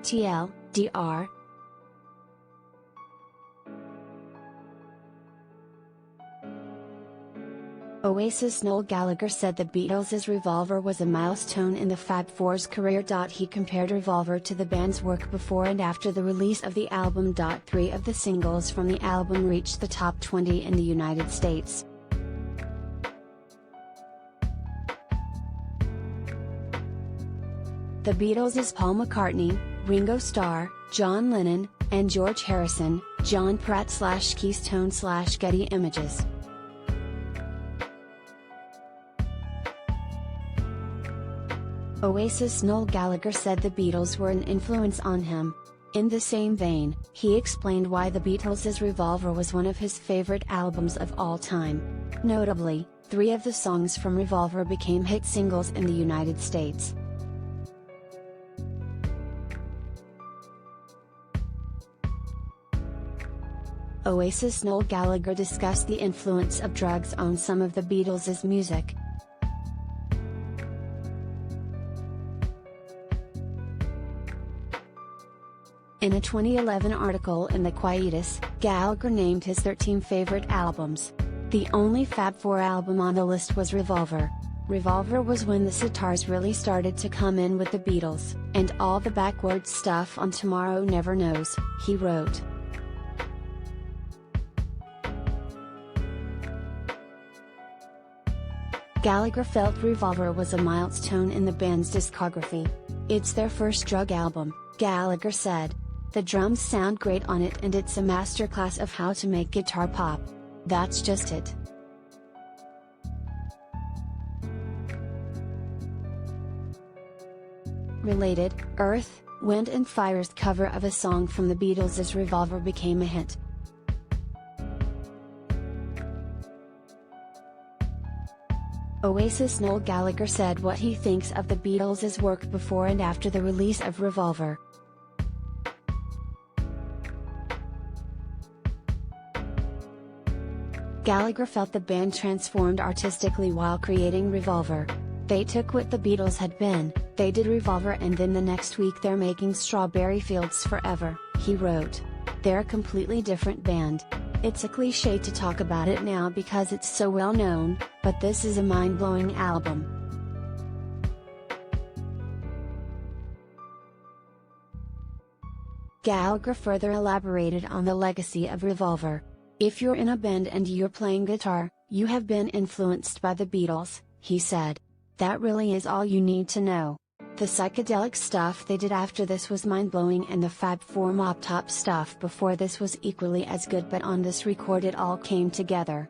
TLDR. Oasis Noel Gallagher said the Beatles' Revolver was a milestone in the Fab Four's career. He compared Revolver to the band's work before and after the release of the album. 3 of the singles from the album reached the top 20 in the United States. The Beatles' Paul McCartney, Ringo Starr, John Lennon, and George Harrison, John Pratt / Keystone / Getty Images. Oasis Noel Gallagher said the Beatles were an influence on him. In the same vein, he explained why the Beatles' Revolver was one of his favorite albums of all time. Notably, 3 of the songs from Revolver became hit singles in the United States. Oasis Noel Gallagher discussed the influence of drugs on some of the Beatles' music. In a 2011 article in the Quietus, Gallagher named his 13 favorite albums. The only Fab Four album on the list was Revolver. Revolver was when the sitars really started to come in with the Beatles, and all the backwards stuff on Tomorrow Never Knows, he wrote. Gallagher felt Revolver was a milestone in the band's discography. It's their first drug album, Gallagher said. The drums sound great on it and it's a masterclass of how to make guitar pop. That's just it. Related, Earth, Wind and Fire's cover of a song from the Beatles' Revolver became a hit. Oasis Noel Gallagher said what he thinks of the Beatles' work before and after the release of Revolver. Gallagher felt the band transformed artistically while creating Revolver. They took what the Beatles had been, they did Revolver, and then the next week they're making Strawberry Fields Forever, he wrote. They're a completely different band. It's a cliché to talk about it now because it's so well known, but this is a mind-blowing album. Gallagher further elaborated on the legacy of Revolver. If you're in a band and you're playing guitar, you have been influenced by the Beatles, he said. That really is all you need to know. The psychedelic stuff they did after this was mind-blowing, and the Fab Four mop top stuff before this was equally as good, but on this record it all came together.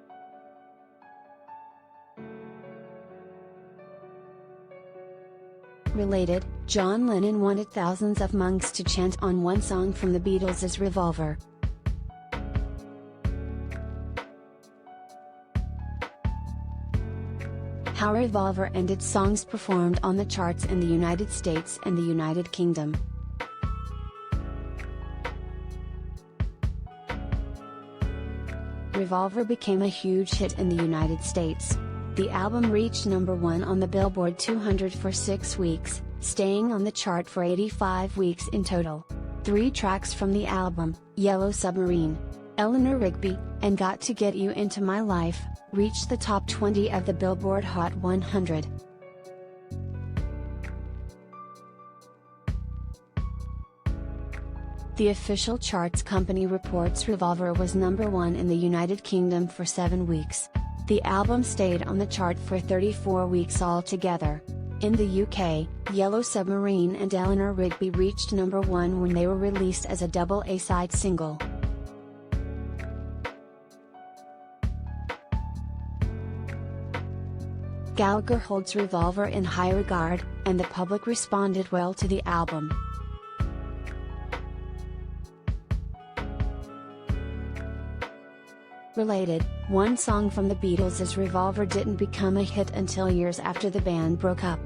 Related, John Lennon wanted thousands of monks to chant on one song from the Beatles' Revolver. How Revolver and its songs performed on the charts in the United States and the United Kingdom. Revolver became a huge hit in the United States. The album reached number 1 on the Billboard 200 for 6 weeks, staying on the chart for 85 weeks in total. 3 tracks from the album, Yellow Submarine, Eleanor Rigby, and Got to Get You Into My Life, reached the top 20 of the Billboard Hot 100. The official charts company reports Revolver was number 1 in the United Kingdom for 7 weeks. The album stayed on the chart for 34 weeks altogether. In the UK, Yellow Submarine and Eleanor Rigby reached number 1 when they were released as a double A-side single. Gallagher holds Revolver in high regard, and the public responded well to the album. Related, one song from the Beatles' Revolver didn't become a hit until years after the band broke up.